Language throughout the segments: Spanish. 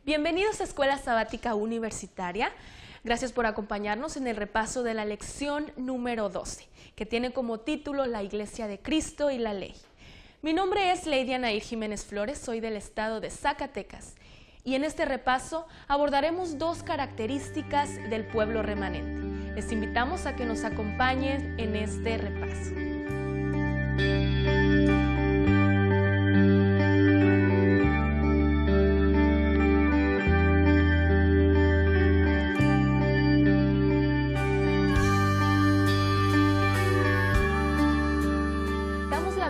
Bienvenidos a Escuela Sabática Universitaria. Gracias por acompañarnos en el repaso de la lección número 12, que tiene como título La Iglesia de Cristo y la Ley. Mi nombre es Lady Anair Jiménez Flores, soy del estado de Zacatecas, y en este repaso abordaremos dos características del pueblo remanente. Les invitamos a que nos acompañen en este repaso.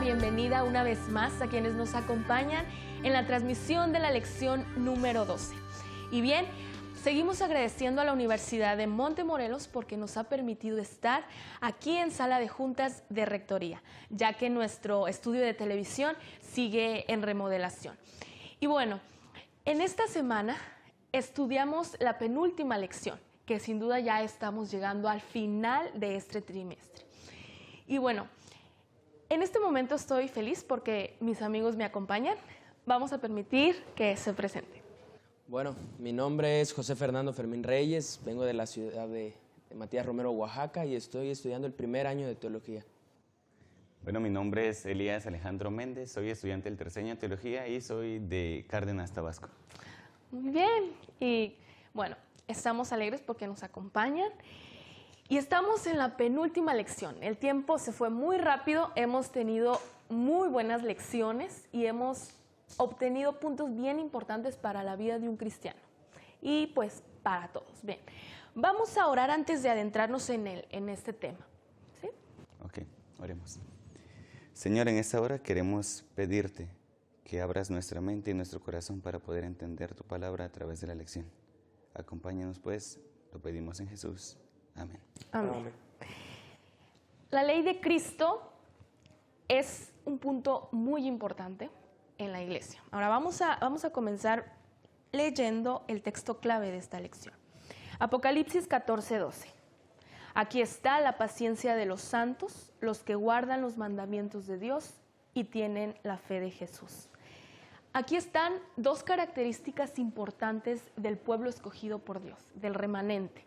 Bienvenida una vez más a quienes nos acompañan en la transmisión de la lección número 12. Y bien, seguimos agradeciendo a la Universidad de Montemorelos porque nos ha permitido estar aquí en sala de juntas de rectoría, ya que nuestro estudio de televisión sigue en remodelación. Y bueno, en esta semana estudiamos la penúltima lección, que sin duda ya estamos llegando al final de este trimestre. Y bueno, en este momento estoy feliz porque mis amigos me acompañan. Vamos a permitir que se presenten. Bueno, mi nombre es José Fernando Fermín Reyes, vengo de la ciudad de Matías Romero, Oaxaca, y estoy estudiando el primer año de teología. Bueno, mi nombre es Elías Alejandro Méndez, soy estudiante del tercer año de teología y soy de Cárdenas, Tabasco. Muy bien, y bueno, estamos alegres porque nos acompañan. Y estamos en la penúltima lección. El tiempo se fue muy rápido, hemos tenido muy buenas lecciones y hemos obtenido puntos bien importantes para la vida de un cristiano. Y pues para todos. Bien, vamos a orar antes de adentrarnos en este tema. ¿Sí? Ok, oremos. Señor, en esta hora queremos pedirte que abras nuestra mente y nuestro corazón para poder entender tu palabra a través de la lección. Acompáñanos pues, lo pedimos en Jesús. Amén. Amén. La ley de Cristo es un punto muy importante en la iglesia. Ahora vamos a comenzar leyendo el texto clave de esta lección. Apocalipsis 14:12. Aquí está la paciencia de los santos, los que guardan los mandamientos de Dios y tienen la fe de Jesús. Aquí están dos características importantes del pueblo escogido por Dios, del remanente.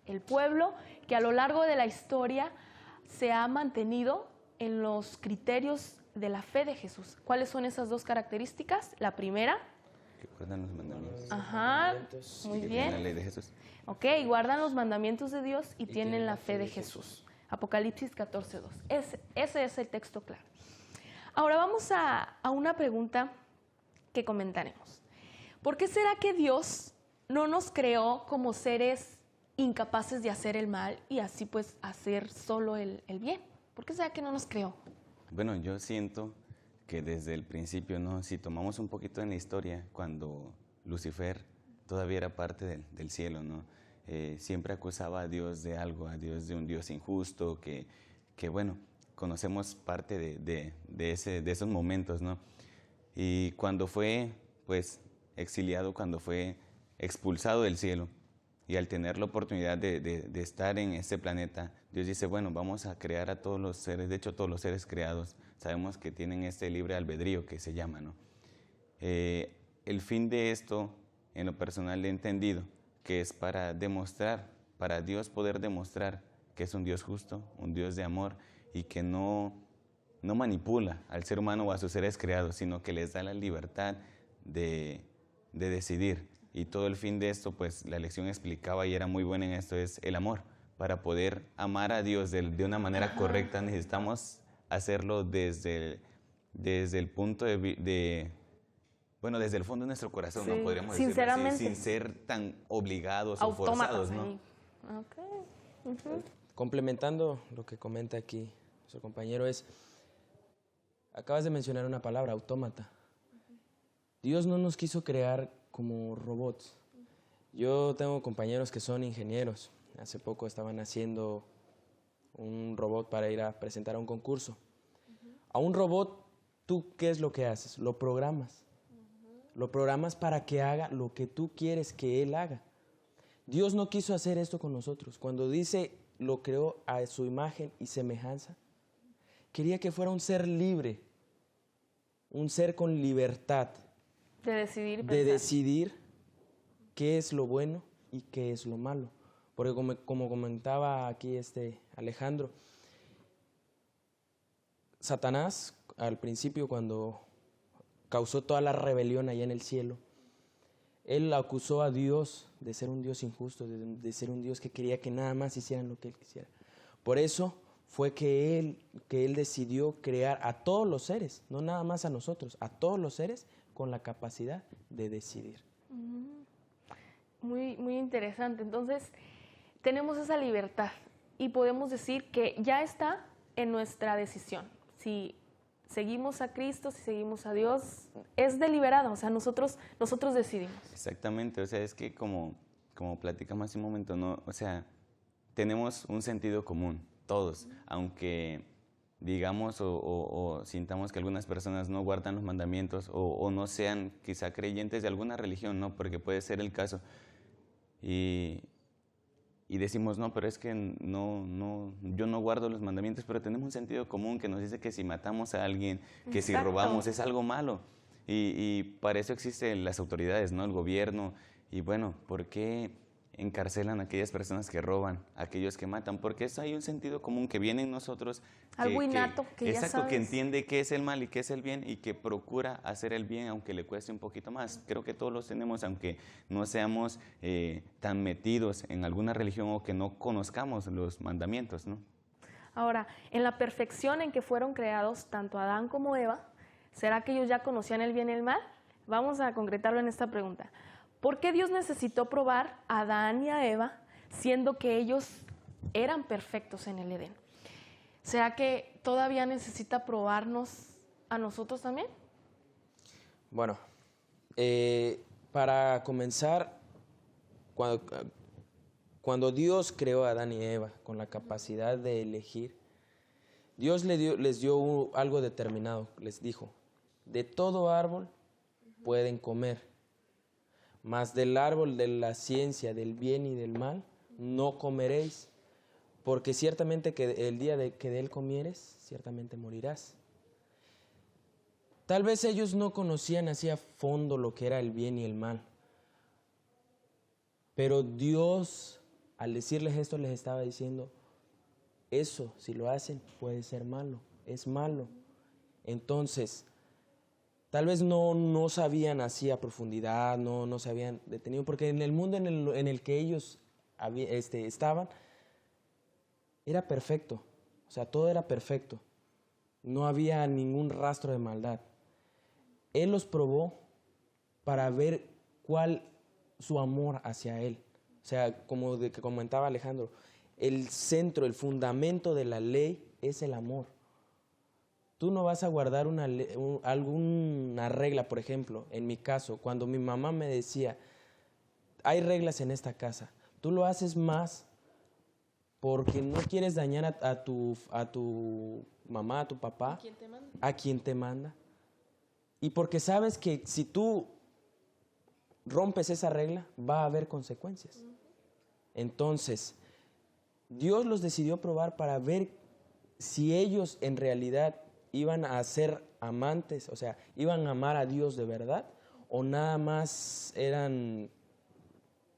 El pueblo que a lo largo de la historia se ha mantenido en los criterios de la fe de Jesús. ¿Cuáles son esas dos características? La primera. Que guardan los mandamientos. Ajá, muy bien. Tienen la ley de Jesús. Ok, guardan los mandamientos de Dios y tienen la fe de Jesús. Apocalipsis 14:2. Ese es el texto claro. Ahora vamos a una pregunta que comentaremos. ¿Por qué será que Dios no nos creó como seres incapaces de hacer el mal y así pues hacer solo el bien? ¿Por qué será que no nos creó? Bueno, yo siento que desde el principio, ¿no? Si tomamos un poquito en la historia, cuando Lucifer todavía era parte del cielo, ¿no? Siempre acusaba a Dios de algo, a Dios de un Dios injusto, que bueno, conocemos parte de esos momentos, ¿no? Y cuando fue pues exiliado, cuando fue expulsado del cielo, y al tener la oportunidad de estar en este planeta, Dios dice, bueno, vamos a crear a todos los seres, de hecho todos los seres creados, sabemos que tienen este libre albedrío que se llama, ¿no? El fin de esto, en lo personal he entendido, que es para demostrar, para Dios poder demostrar que es un Dios justo, un Dios de amor, y que no manipula al ser humano o a sus seres creados, sino que les da la libertad de decidir. Y todo el fin de esto, pues la lección explicaba y era muy buena en esto, es el amor. Para poder amar a Dios de una manera correcta necesitamos hacerlo desde el punto bueno, desde el fondo de nuestro corazón, sí, ¿no? Podríamos decirlo así, sin ser tan obligados o forzados, ¿no? Okay. Complementando lo que comenta aquí nuestro compañero acabas de mencionar una palabra, autómata. Dios no nos quiso crear como robots. Yo tengo compañeros que son ingenieros. Hace poco estaban haciendo un robot para ir a presentar a un concurso. A un robot, ¿tú qué es lo que haces? Lo programas. Lo programas para que haga lo que tú quieres que él haga. Dios no quiso hacer esto con nosotros. Cuando dice, lo creó a su imagen y semejanza, quería que fuera un ser libre, un ser con libertad. De decidir. De decidir qué es lo bueno y qué es lo malo. Porque como comentaba aquí Alejandro, Satanás al principio, cuando causó toda la rebelión allá en el cielo, él acusó a Dios de ser un Dios injusto, de ser un Dios que quería que nada más hicieran lo que él quisiera. Por eso fue que él decidió crear a todos los seres, no nada más a nosotros, a todos los seres con la capacidad de decidir. Muy, muy interesante. Entonces, tenemos esa libertad y podemos decir que ya está en nuestra decisión. Si seguimos a Cristo, si seguimos a Dios, es deliberado, o sea, nosotros decidimos. Exactamente, o sea, es que como platicamos hace un momento, ¿no? O sea, tenemos un sentido común, todos, aunque digamos o sintamos que algunas personas no guardan los mandamientos o no sean quizá creyentes de alguna religión, ¿no? Porque puede ser el caso. Y decimos, no, pero es que yo no guardo los mandamientos, pero tenemos un sentido común que nos dice que si matamos a alguien, que si robamos es algo malo. Y para eso existen las autoridades, ¿no? El gobierno. Y bueno, ¿por qué encarcelan a aquellas personas que roban, a aquellos que matan? Porque eso hay un sentido común que viene en nosotros. Algo innato que ya exacto, sabes. que entiende qué es el mal y qué es el bien y que procura hacer el bien aunque le cueste un poquito más. Creo que todos los tenemos, aunque no seamos tan metidos en alguna religión o que no conozcamos los mandamientos, ¿no? Ahora, en la perfección en que fueron creados tanto Adán como Eva, ¿será que ellos ya conocían el bien y el mal? Vamos a concretarlo en esta pregunta. ¿Por qué Dios necesitó probar a Adán y a Eva siendo que ellos eran perfectos en el Edén? ¿Será que todavía necesita probarnos a nosotros también? Bueno, para comenzar, cuando Dios creó a Adán y Eva con la capacidad de elegir, Dios les dio algo determinado, les dijo, de todo árbol pueden comer, mas del árbol de la ciencia del bien y del mal no comeréis, porque ciertamente que el día que de él comieres, ciertamente morirás. Tal vez ellos no conocían así a fondo lo que era el bien y el mal, pero Dios, al decirles esto, les estaba diciendo, eso, si lo hacen, puede ser malo, es malo. Entonces, tal vez no sabían así a profundidad, no se habían detenido, porque en el mundo en el que ellos estaban, era perfecto, o sea, todo era perfecto, no había ningún rastro de maldad. Él los probó para ver cuál su amor hacia Él. O sea, como que comentaba Alejandro, el centro, el fundamento de la ley es el amor. Tú no vas a guardar alguna regla, por ejemplo, en mi caso, cuando mi mamá me decía, hay reglas en esta casa, tú lo haces más porque no quieres dañar a tu mamá, a tu papá, ¿A quién te manda? a quien te manda. Y porque sabes que si tú rompes esa regla, va a haber consecuencias. Entonces, Dios los decidió probar para ver si ellos en realidad iban a ser amantes, o sea, iban a amar a Dios de verdad, o nada más eran,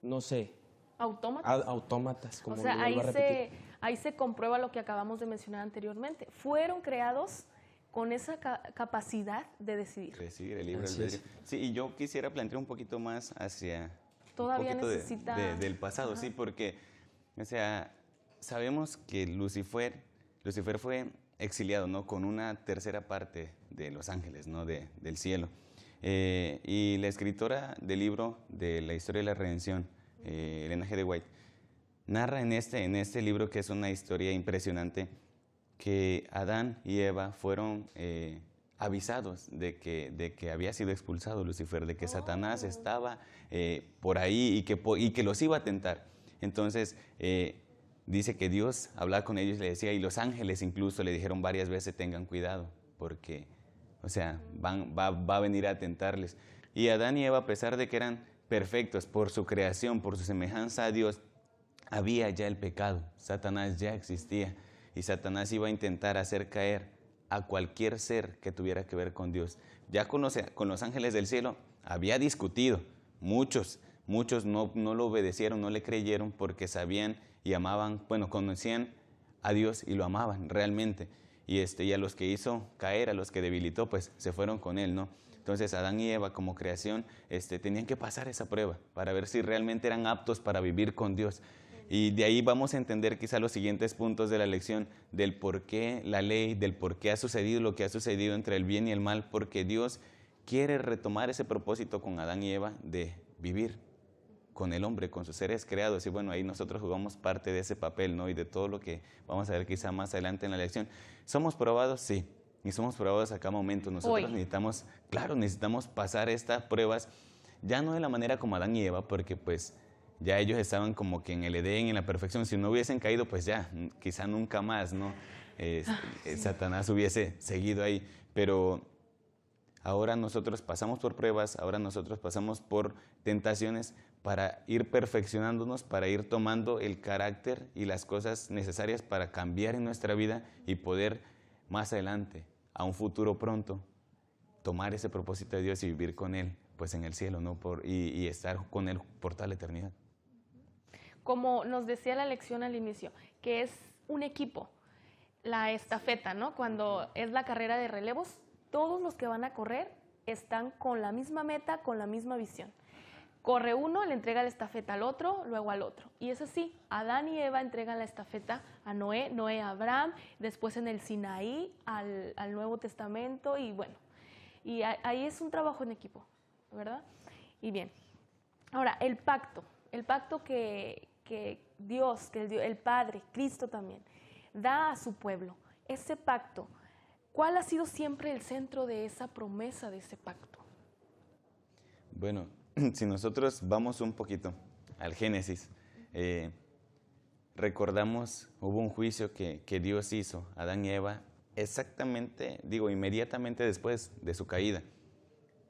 no sé, autómatas, como o sea, lo vuelvo a repetir. ahí se comprueba lo que acabamos de mencionar anteriormente. Fueron creados con esa capacidad de decidir. Decidir, el libre Así albedrío. es. Sí, y yo quisiera plantear un poquito más hacia Todavía un poquito necesita... del pasado, Ajá. sí, porque, o sea, sabemos que Lucifer fue exiliado, ¿no? Con una tercera parte de los ángeles, ¿no? Del cielo. Y la escritora del libro de la historia de la redención, Elena G. de White, narra en este libro, que es una historia impresionante, que Adán y Eva fueron avisados de que había sido expulsado Lucifer, de que Satanás estaba por ahí y que los iba a tentar. Entonces, dice que Dios hablaba con ellos y le decía, y los ángeles incluso le dijeron varias veces, tengan cuidado, porque, o sea, va a venir a tentarles. Y Adán y Eva, a pesar de que eran perfectos por su creación, por su semejanza a Dios, había ya el pecado, Satanás ya existía, y Satanás iba a intentar hacer caer a cualquier ser que tuviera que ver con Dios. Ya con los ángeles del cielo había discutido, muchos muchos no lo obedecieron, no le creyeron porque sabían y amaban, bueno, conocían a Dios y lo amaban realmente. Y a los que hizo caer, a los que debilitó, pues se fueron con él, ¿no? Entonces Adán y Eva como creación tenían que pasar esa prueba para ver si realmente eran aptos para vivir con Dios. Y de ahí vamos a entender quizá los siguientes puntos de la lección del por qué la ley, del por qué ha sucedido lo que ha sucedido entre el bien y el mal, porque Dios quiere retomar ese propósito con Adán y Eva de vivir con el hombre, con sus seres creados. Y bueno, ahí nosotros jugamos parte de ese papel, ¿no? Y de todo lo que vamos a ver quizá más adelante en la lección. ¿Somos probados? Sí. Y somos probados a cada momento. Nosotros necesitamos pasar estas pruebas, ya no de la manera como Adán y Eva, porque pues ya ellos estaban como que en el Edén, en la perfección. Si no hubiesen caído, pues ya, quizá nunca más, ¿no? Satanás hubiese seguido ahí. Pero ahora nosotros pasamos por pruebas, ahora nosotros pasamos por tentaciones para ir perfeccionándonos, para ir tomando el carácter y las cosas necesarias para cambiar en nuestra vida y poder más adelante, a un futuro pronto, tomar ese propósito de Dios y vivir con Él, pues en el cielo, ¿no? Y estar con Él por toda la eternidad. Como nos decía la lección al inicio, que es un equipo, la estafeta, ¿no? Cuando es la carrera de relevos, todos los que van a correr están con la misma meta, con la misma visión. Corre uno, le entrega la estafeta al otro, luego al otro. Y es así, Adán y Eva entregan la estafeta a Noé, Noé a Abraham, después en el Sinaí al Nuevo Testamento y bueno, y ahí es un trabajo en equipo, ¿verdad? Y bien, ahora el pacto que Dios, el Padre, Cristo también, da a su pueblo, ese pacto, ¿cuál ha sido siempre el centro de esa promesa, de ese pacto? Bueno, si nosotros vamos un poquito al Génesis, recordamos, hubo un juicio que Dios hizo a Adán y Eva inmediatamente después de su caída.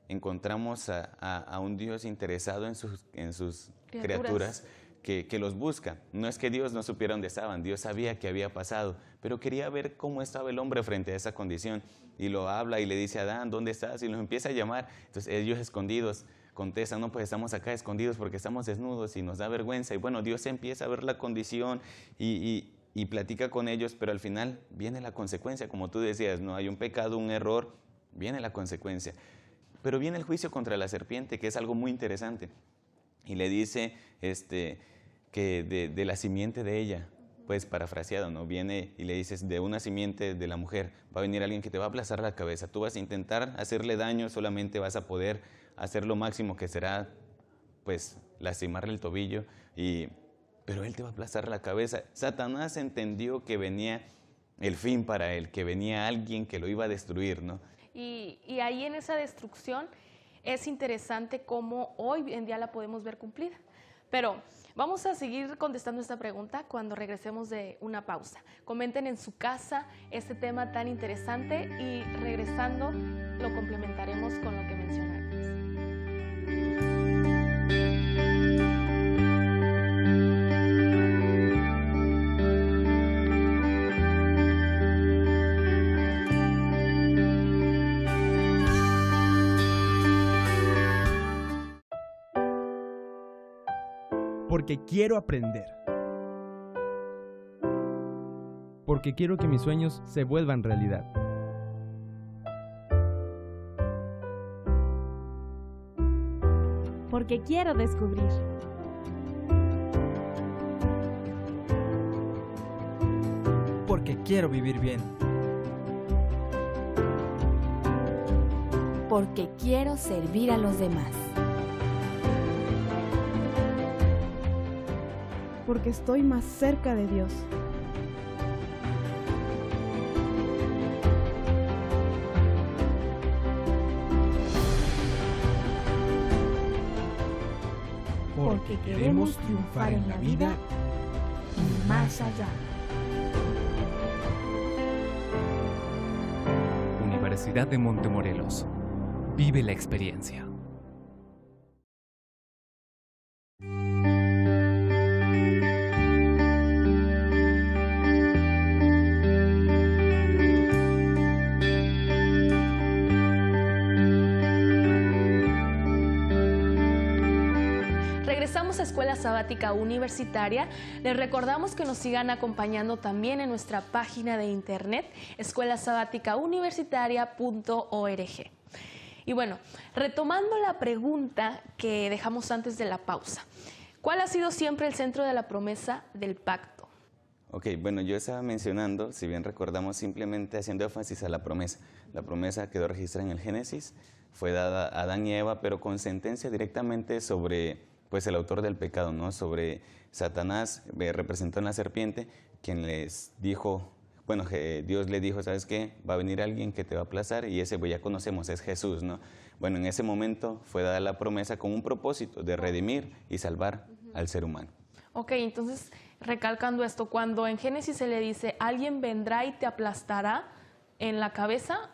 Encontramos a un Dios interesado en sus criaturas que los busca. No es que Dios no supiera dónde estaban, Dios sabía que había pasado, pero quería ver cómo estaba el hombre frente a esa condición. Y lo habla y le dice a Adán, ¿dónde estás? Y los empieza a llamar. Entonces ellos escondidos contestan, no, pues estamos acá escondidos porque estamos desnudos y nos da vergüenza. Y bueno, Dios empieza a ver la condición y platica con ellos, pero al final viene la consecuencia, como tú decías, no hay un pecado, un error, viene la consecuencia. Pero viene el juicio contra la serpiente, que es algo muy interesante. Y le dice que de la simiente de ella, pues parafraseado, ¿no? Viene y le dices, de una simiente de la mujer va a venir alguien que te va a aplastar la cabeza. Tú vas a intentar hacerle daño, solamente vas a poder hacer lo máximo, que será, pues, lastimarle el tobillo, pero él te va a aplastar la cabeza. Satanás entendió que venía el fin para él, que venía alguien que lo iba a destruir, ¿no? Y ahí en esa destrucción es interesante cómo hoy en día la podemos ver cumplida. Pero vamos a seguir contestando esta pregunta cuando regresemos de una pausa. Comenten en su casa este tema tan interesante y regresando lo complementaremos con lo que mencionamos. Porque quiero aprender. Porque quiero que mis sueños se vuelvan realidad. Porque quiero descubrir. Porque quiero vivir bien. Porque quiero servir a los demás. Porque estoy más cerca de Dios. Porque queremos triunfar en la vida y más allá. Universidad de Montemorelos. Vive la experiencia. Regresamos a Escuela Sabática Universitaria. Les recordamos que nos sigan acompañando también en nuestra página de internet, escuelasabaticauniversitaria.org. Y bueno, retomando la pregunta que dejamos antes de la pausa, ¿cuál ha sido siempre el centro de la promesa del pacto? Ok, bueno, yo estaba mencionando, si bien recordamos, simplemente haciendo énfasis a la promesa. La promesa quedó registrada en el Génesis, fue dada a Adán y Eva, pero con sentencia directamente sobre el autor del pecado, ¿no? Sobre Satanás, representó en la serpiente, quien les dijo, bueno, Dios le dijo, ¿sabes qué? Va a venir alguien que te va a aplastar, y ese pues ya conocemos, es Jesús, ¿no? Bueno, en ese momento fue dada la promesa con un propósito de redimir y salvar al ser humano. Ok, entonces, recalcando esto, cuando en Génesis se le dice, alguien vendrá y te aplastará en la cabeza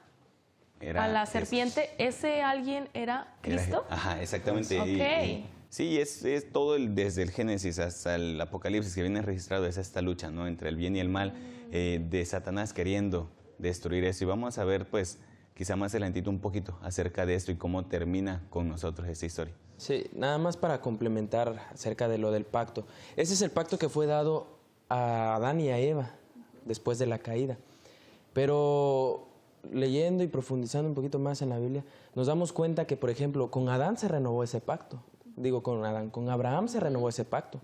a la serpiente, ¿ese alguien era Cristo? Ajá, exactamente. Ok. Sí, es todo desde el Génesis hasta el Apocalipsis que viene registrado, es esta lucha, ¿no? Entre el bien y el mal, de Satanás queriendo destruir eso. Y vamos a ver, pues, quizá más adelantito un poquito acerca de esto y cómo termina con nosotros esta historia. Sí, nada más para complementar acerca de lo del pacto. Ese es el pacto que fue dado a Adán y a Eva después de la caída. Pero leyendo y profundizando un poquito más en la Biblia, nos damos cuenta que, por ejemplo, con Adán se renovó ese pacto. Digo, con Abraham se renovó ese pacto.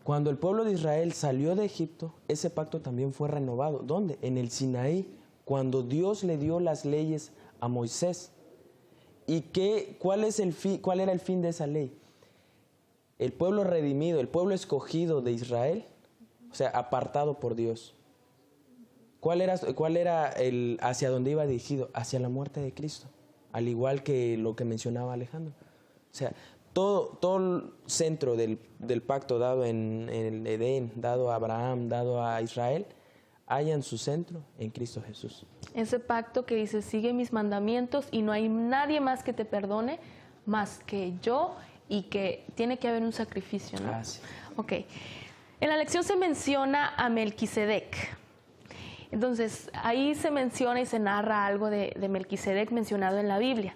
Cuando el pueblo de Israel salió de Egipto, ese pacto también fue renovado. ¿Dónde? En el Sinaí, cuando Dios le dio las leyes a Moisés. ¿Y cuál era el fin de esa ley? El pueblo redimido, el pueblo escogido de Israel, o sea, apartado por Dios. ¿Cuál era hacia dónde iba dirigido? Hacia la muerte de Cristo, al igual que lo que mencionaba Alejandro. O sea, todo el centro del pacto dado en el Edén, dado a Abraham, dado a Israel, hallan su centro en Cristo Jesús. Ese pacto que dice, sigue mis mandamientos y no hay nadie más que te perdone más que yo, y que tiene que haber un sacrificio, ¿no? Sí. Ok. En la lección se menciona a Melquisedec. Entonces, ahí se menciona y se narra algo de Melquisedec mencionado en la Biblia.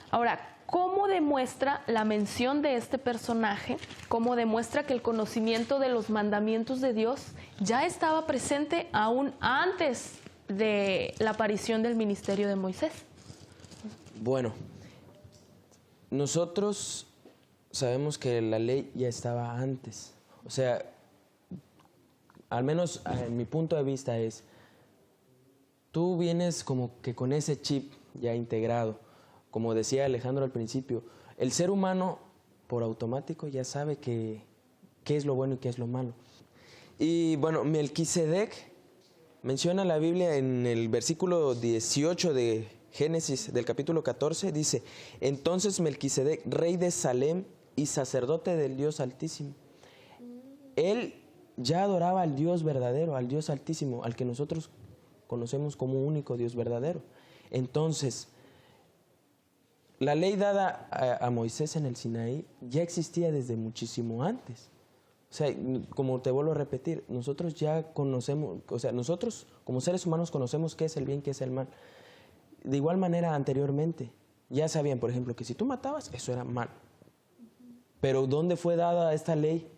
Ahora, ¿cómo demuestra la mención de este personaje? ¿Cómo demuestra que el conocimiento de los mandamientos de Dios ya estaba presente aún antes de la aparición del ministerio de Moisés? Bueno, nosotros sabemos que la ley ya estaba antes. O sea, al menos en mi punto de vista es, tú vienes como que con ese chip ya integrado. Como decía Alejandro al principio, el ser humano por automático ya sabe qué es lo bueno y qué es lo malo. Y bueno, Melquisedec menciona la Biblia en el versículo 18 de Génesis del capítulo 14, dice, entonces Melquisedec, rey de Salem y sacerdote del Dios Altísimo. Él ya adoraba al Dios verdadero, al Dios Altísimo, al que nosotros conocemos como único Dios verdadero. Entonces, la ley dada a Moisés en el Sinaí ya existía desde muchísimo antes. O sea, como te vuelvo a repetir, nosotros ya conocemos, o sea, nosotros como seres humanos conocemos qué es el bien, qué es el mal. De igual manera, anteriormente, ya sabían, por ejemplo, que si tú matabas, eso era mal. Pero ¿dónde fue dada esta ley?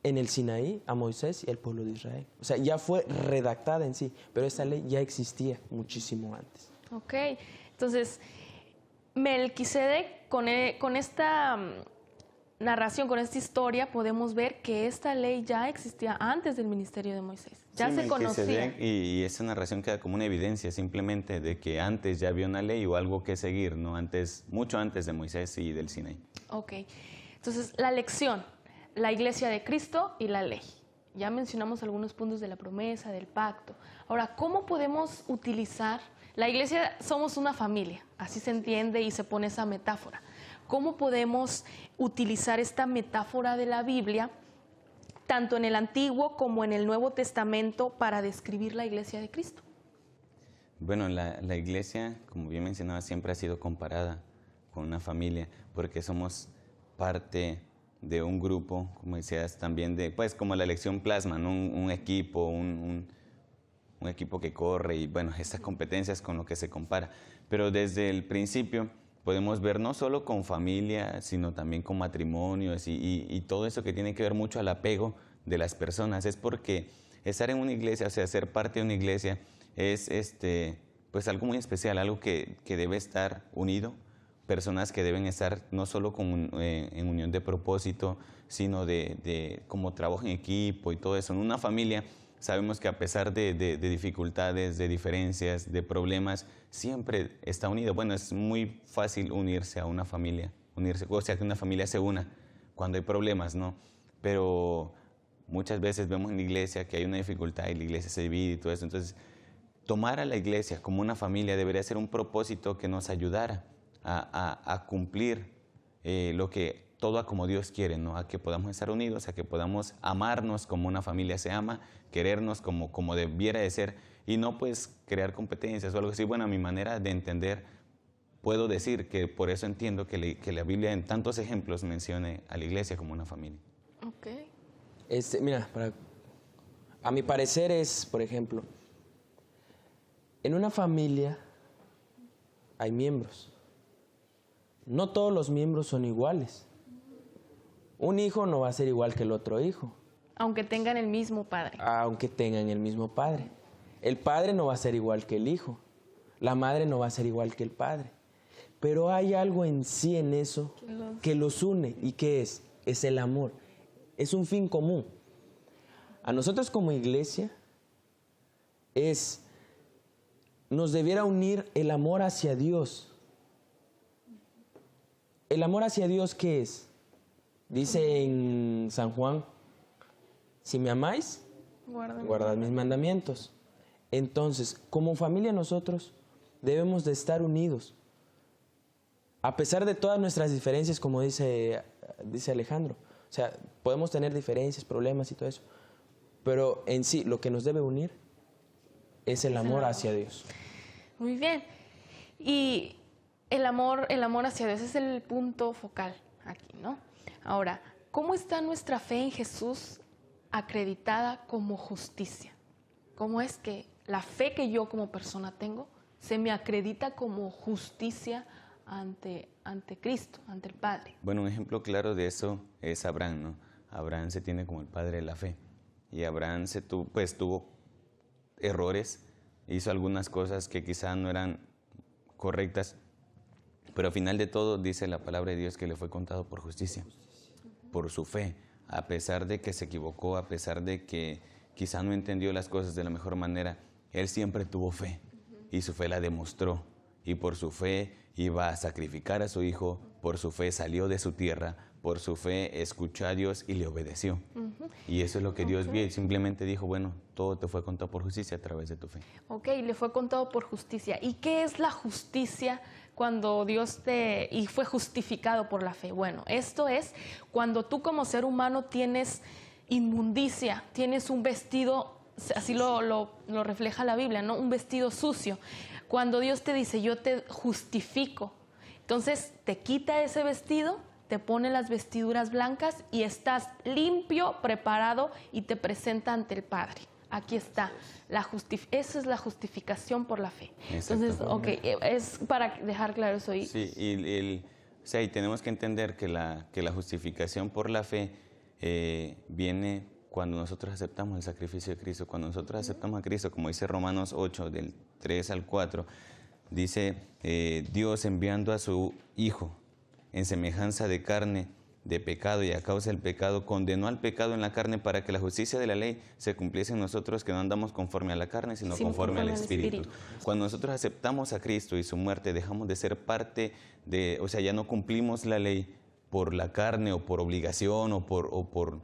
En el Sinaí, a Moisés y al pueblo de Israel. O sea, ya fue redactada en sí, pero esta ley ya existía muchísimo antes. Ok, entonces, Melquisedec, con esta narración, con esta historia, podemos ver que esta ley ya existía antes del ministerio de Moisés. Ya se conocía. Y esa narración queda como una evidencia simplemente de que antes ya había una ley o algo que seguir, ¿no? Mucho antes de Moisés y del Sinaí. Ok, entonces la lección, la iglesia de Cristo y la ley. Ya mencionamos algunos puntos de la promesa, del pacto. Ahora, ¿cómo podemos utilizar? La iglesia somos una familia, así se entiende y se pone esa metáfora. ¿Cómo podemos utilizar esta metáfora de la Biblia, tanto en el Antiguo como en el Nuevo Testamento, para describir la iglesia de Cristo? Bueno, la iglesia, como bien mencionaba, siempre ha sido comparada con una familia, porque somos parte de un grupo, como decías también, pues como la lección plasma, ¿no? un equipo, un equipo que corre y bueno, estas competencias con lo que se compara. Pero desde el principio podemos ver no solo con familia, sino también con matrimonios y todo eso que tiene que ver mucho al apego de las personas. Es porque estar en una iglesia, o sea, ser parte de una iglesia es pues algo muy especial, algo que debe estar unido, personas que deben estar no solo en unión de propósito, sino de como trabajo en equipo y todo eso. En una familia sabemos que a pesar de dificultades, de diferencias, de problemas, siempre está unido. Bueno, es muy fácil unirse a una familia, o sea, que una familia se una cuando hay problemas, ¿no? Pero muchas veces vemos en la iglesia que hay una dificultad y la iglesia se divide y todo eso. Entonces, tomar a la iglesia como una familia debería ser un propósito que nos ayudara a cumplir todo a como Dios quiere, ¿no? A que podamos estar unidos, a que podamos amarnos como una familia se ama, querernos como debiera de ser y no pues crear competencias o algo así. Bueno, a mi manera de entender, puedo decir que por eso entiendo que la Biblia en tantos ejemplos mencione a la iglesia como una familia. Ok. Mira, a mi parecer es, por ejemplo, en una familia hay miembros. No todos los miembros son iguales. Un hijo no va a ser igual que el otro hijo. Aunque tengan el mismo padre. Aunque tengan el mismo padre. El padre no va a ser igual que el hijo. La madre no va a ser igual que el padre. Pero hay algo en sí, en eso, que los une. ¿Y qué es? Es el amor. Es un fin común. A nosotros como iglesia nos debiera unir el amor hacia Dios. ¿El amor hacia Dios qué es? Dice en San Juan, si me amáis, guardad mis mandamientos. Entonces, como familia nosotros debemos de estar unidos. A pesar de todas nuestras diferencias, como dice Alejandro. O sea, podemos tener diferencias, problemas y todo eso. Pero en sí, lo que nos debe unir es el amor hacia Dios. Muy bien. Y el amor hacia Dios es el punto focal aquí, ¿no? Ahora, ¿cómo está nuestra fe en Jesús acreditada como justicia? ¿Cómo es que la fe que yo como persona tengo se me acredita como justicia ante Cristo, ante el Padre? Bueno, un ejemplo claro de eso es Abraham, ¿no? Abraham se tiene como el padre de la fe. Y Abraham tuvo errores, hizo algunas cosas que quizá no eran correctas, pero al final de todo dice la palabra de Dios que le fue contado por justicia, por su fe, a pesar de que se equivocó, a pesar de que quizá no entendió las cosas de la mejor manera, él siempre tuvo fe y su fe la demostró. Y por su fe iba a sacrificar a su hijo, por su fe salió de su tierra, por su fe escuchó a Dios y le obedeció. Y eso es lo que Dios vio y simplemente dijo, bueno, todo te fue contado por justicia a través de tu fe. Ok, le fue contado por justicia. ¿Y qué es la justicia cuando y fue justificado por la fe? Bueno, esto es cuando tú como ser humano tienes inmundicia, tienes un vestido, así lo refleja la Biblia, ¿no? Un vestido sucio. Cuando Dios te dice, yo te justifico, entonces te quita ese vestido, te pone las vestiduras blancas y estás limpio, preparado y te presenta ante el Padre. Aquí está, esa es la justificación por la fe. Entonces, ok, es para dejar claro eso. Sí, y tenemos que entender que la justificación por la fe viene cuando nosotros aceptamos el sacrificio de Cristo. Cuando nosotros aceptamos a Cristo, como dice Romanos 8, del 3 al 4, dice, Dios enviando a su Hijo en semejanza de carne, de pecado, y a causa del pecado condenó al pecado en la carne para que la justicia de la ley se cumpliese en nosotros, que no andamos conforme a la carne, sino conforme al Espíritu. Cuando nosotros aceptamos a Cristo y su muerte, dejamos de ser parte o sea, ya no cumplimos la ley por la carne o por obligación o por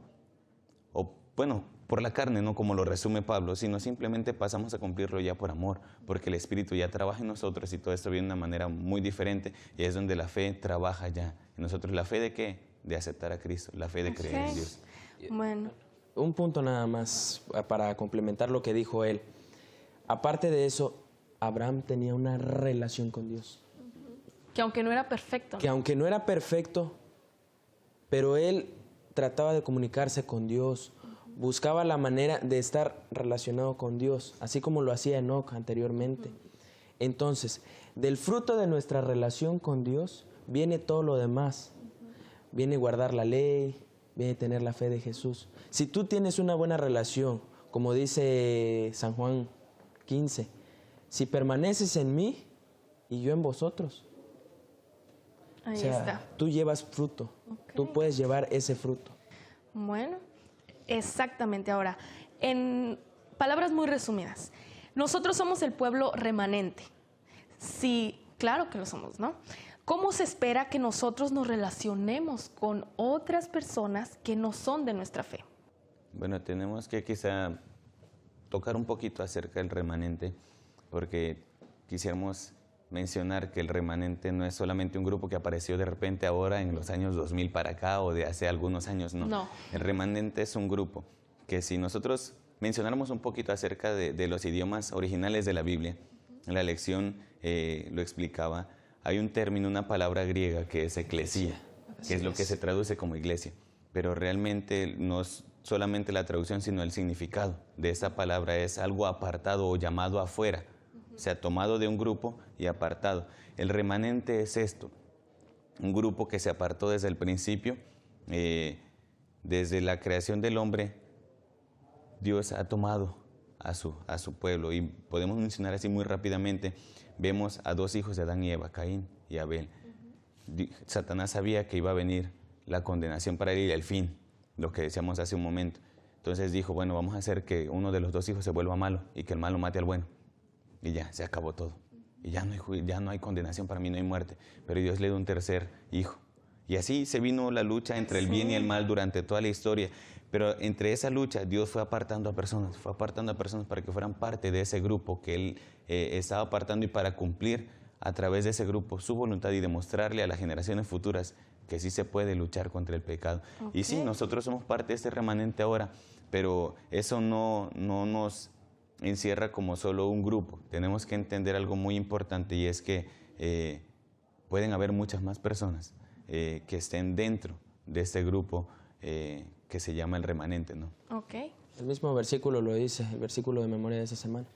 la carne, no como lo resume Pablo, sino simplemente pasamos a cumplirlo ya por amor, porque el Espíritu ya trabaja en nosotros y todo esto viene de una manera muy diferente y es donde la fe trabaja ya en nosotros. ¿La fe de qué? De aceptar a Cristo, la fe de creer en Dios. Bueno. Un punto nada más para complementar lo que dijo él. Aparte de eso, Abraham tenía una relación con Dios. Que aunque no era perfecto. Que aunque no era perfecto, pero él trataba de comunicarse con Dios, buscaba la manera de estar relacionado con Dios, así como lo hacía Enoc anteriormente. Entonces, del fruto de nuestra relación con Dios viene todo lo demás. Viene guardar la ley, viene tener la fe de Jesús. Si tú tienes una buena relación, como dice San Juan 15, si permaneces en mí y yo en vosotros, Ahí o sea, está. tú llevas fruto, tú puedes llevar ese fruto. Bueno, exactamente. Ahora, en palabras muy resumidas, nosotros somos el pueblo remanente. Sí, claro que lo somos, ¿no? ¿Cómo se espera que nosotros nos relacionemos con otras personas que no son de nuestra fe? Bueno, tenemos que quizá tocar un poquito acerca del remanente, porque quisiéramos mencionar que el remanente no es solamente un grupo que apareció de repente ahora en los años 2000 para acá o de hace algunos años, no. No. El remanente es un grupo que, si nosotros mencionáramos un poquito acerca de los idiomas originales de la Biblia, la lección lo explicaba, hay un término, una palabra griega que es eclesía, que es lo que se traduce como iglesia, pero realmente no es solamente la traducción, sino el significado de esa palabra es algo apartado o llamado afuera, o sea, tomado de un grupo y apartado. El remanente es esto, un grupo que se apartó desde el principio, desde la creación del hombre. Dios ha tomado a su pueblo, y podemos mencionar así muy rápidamente. Vemos a dos hijos de Adán y Eva, Caín y Abel. Satanás sabía que iba a venir la condenación para él y el fin, lo que decíamos hace un momento. Entonces dijo, bueno, vamos a hacer que uno de los dos hijos se vuelva malo y que el malo mate al bueno. Y ya, se acabó todo. Y ya no hay condenación para mí, no hay muerte. Pero Dios le dio un tercer hijo. Y así se vino la lucha entre el bien y el mal durante toda la historia. Pero entre esa lucha, Dios fue apartando a personas para que fueran parte de ese grupo que Él estaba apartando, y para cumplir a través de ese grupo su voluntad y demostrarle a las generaciones futuras que sí se puede luchar contra el pecado. Y sí, nosotros somos parte de este remanente ahora, pero eso no nos encierra como solo un grupo. Tenemos que entender algo muy importante, y es que pueden haber muchas más personas que estén dentro de este grupo que se llama el remanente, ¿no? Ok. El mismo versículo lo dice, el versículo de memoria de esa semana.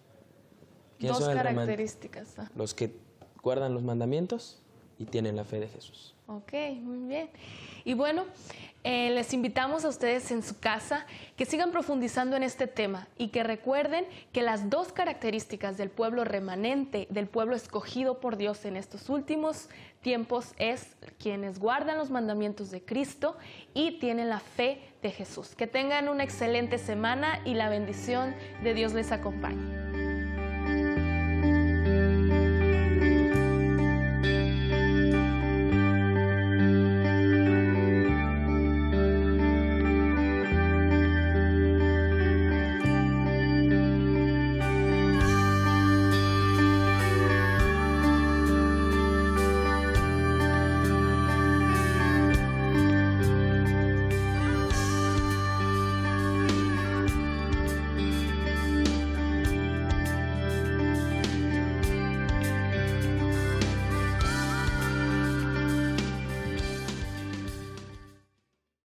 Dos son el características. Los que guardan los mandamientos y tienen la fe de Jesús. Ok, muy bien. Y bueno, les invitamos a ustedes en su casa que sigan profundizando en este tema, y que recuerden que las dos características del pueblo remanente, del pueblo escogido por Dios en estos últimos tiempos, es quienes guardan los mandamientos de Cristo y tienen la fe de Jesús. Que tengan una excelente semana y la bendición de Dios les acompañe.